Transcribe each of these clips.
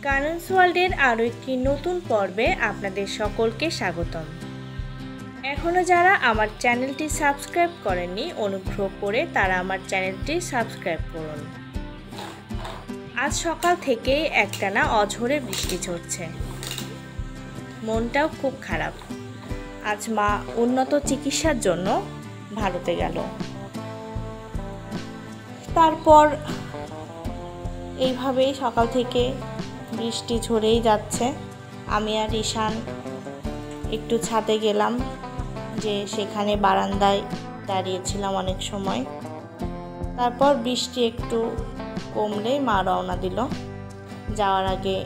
কানন্স ওয়ার্ল্ডের আরও একটি নতুন পর্বে আপনাদের সকলকে স্বাগতম। এখনও যারা আমার চ্যানেলটি সাবস্ক্রাইব করেননি, অনুগ্রহ করে তারা আমার চ্যানেলটি সাবস্ক্রাইব করুন। আজ সকাল থেকেই একটানা অঝোরে বৃষ্টি ঝরছে, মনটাও খুব খারাপ। আজ মা উন্নত চিকিৎসার জন্য ভারতে গেল। তারপর এইভাবেই সকাল থেকে বৃষ্টি ঝরেই যাচ্ছে। আমি আর ঈশান একটু ছাদে গেলাম, যে সেখানে বারান্দায় দাঁড়িয়েছিলাম অনেক সময়। তারপর বৃষ্টি একটু কমলে মা রওনা দিল। যাওয়ার আগে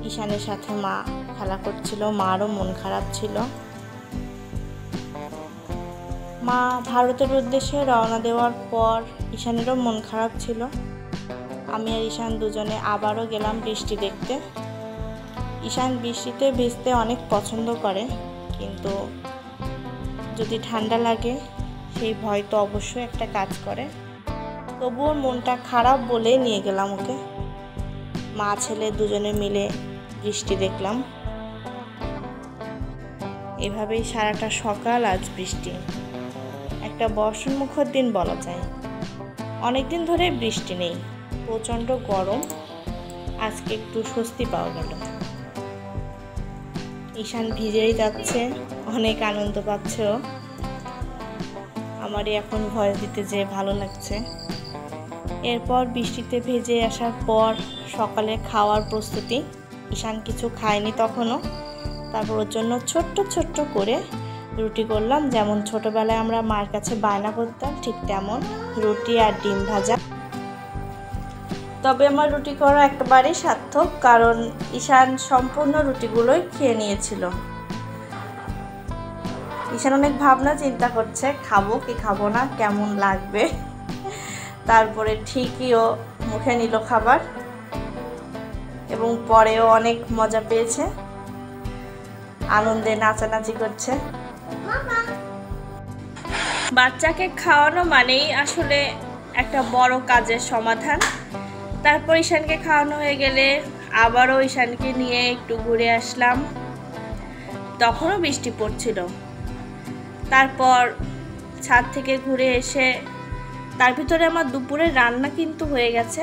ঈশানের সাথে মা খেলা করছিল, মারও মন খারাপ ছিল। মা ভারতের উদ্দেশ্যে রওনা দেওয়ার পর ঈশানেরও মন খারাপ ছিল। আমি আর ঈশান দুজনে আবারও গেলাম বৃষ্টি দেখতে। ঈশান বৃষ্টিতে ভিজতে অনেক পছন্দ করে, কিন্তু যদি ঠান্ডা লাগে সেই ভয় তো অবশ্যই একটা কাজ করে। তবুও মনটা খারাপ বলে নিয়ে গেলাম ওকে। মা ছেলে দুজনে মিলে বৃষ্টি দেখলাম। এভাবেই সারাটা সকাল আজ বৃষ্টি, একটা বর্ষণমুখর দিন বলা যায়। অনেকদিন ধরে বৃষ্টি নেই, প্রচণ্ড গরম। আজকে একটু স্বস্তি পাওয়া গেল। ঈশান ভিজেই যাচ্ছে, অনেক আনন্দ পাচ্ছে। আমারই এখন ভয়েস দিতে যে ভালো লাগছে। এরপর বৃষ্টিতে ভেজে আসার পর সকালে খাওয়ার প্রস্তুতি। ঈশান কিছু খায়নি তখনও। তারপর ওর জন্য ছোট্ট ছোট্ট করে রুটি করলাম, যেমন ছোটোবেলায় আমরা মার কাছে বায়না করতাম ঠিক তেমন, রুটি আর ডিম ভাজা। তবে আমার রুটি করা একেবারেই সার্থক, কারণ ঈশান সম্পূর্ণ রুটিগুলোই খেয়ে নিয়েছিল। ঈশান অনেক ভাবনা চিন্তা করছে, খাবো কি খাবো না, কেমন লাগবে। তারপরে ঠিকই ও মুখে নিল খাবার, এবং পরেও অনেক মজা পেয়েছে, আনন্দে নাচানাচি করছে। বাচ্চাকে খাওয়ানো মানেই আসলে একটা বড় কাজের সমাধান। তারপর ঈশানকে খাওয়ানো হয়ে গেলে আবারও ঈশানকে নিয়ে একটু ঘুরে আসলাম। তখনও বৃষ্টি পড়ছিল। তারপর ছাদ থেকে ঘুরে এসে তার ভিতরে আমার দুপুরের রান্না কিন্তু হয়ে গেছে।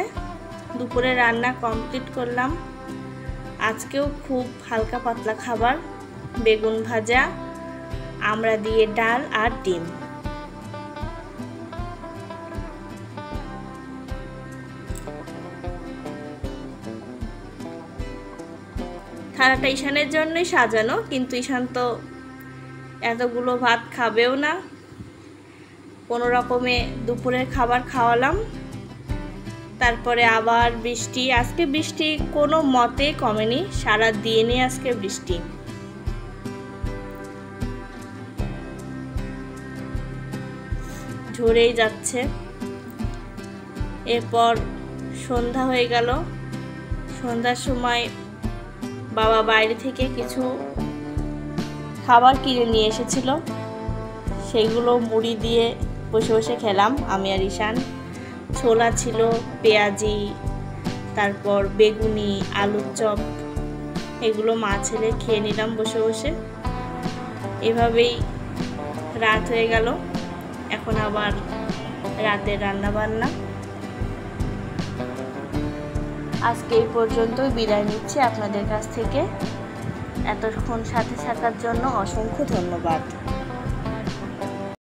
দুপুরের রান্না কমপ্লিট করলাম। আজকেও খুব হালকা পাতলা খাবার, বেগুন ভাজা, আমড়া দিয়ে ডাল আর ডিম। থালাটা ঈশানের জন্যই সাজানো, কিন্তু ঈশান তো এতগুলো ভাত খাবেও না। কোনো রকমে দুপুরের খাবার খাওয়ালাম। তারপরে আবার বৃষ্টি। আজকে বৃষ্টি কোনো মতে কমেনি, সারা দিনে আজকে বৃষ্টি। ঝরেই যাচ্ছে। এরপর সন্ধ্যা হয়ে গেল। সন্ধ্যার সময় বাবা বাইরে থেকে কিছু খাবার কিনে নিয়ে এসেছিল, সেগুলো মুড়ি দিয়ে বসে বসে খেলাম আমি আর ঈশান। ছোলা ছিল, পেঁয়াজি, তারপর বেগুনি, আলুর চপ, এগুলো মা ছেলে খেয়ে নিলাম বসে বসে। এভাবেই রাত হয়ে গেল। এখন আবার রাতের রান্না বান্না। আজকে এই পর্যন্তই বিদায় নিচ্ছি আপনাদের কাছ থেকে। এতক্ষণ সাথে থাকার জন্য অসংখ্য ধন্যবাদ।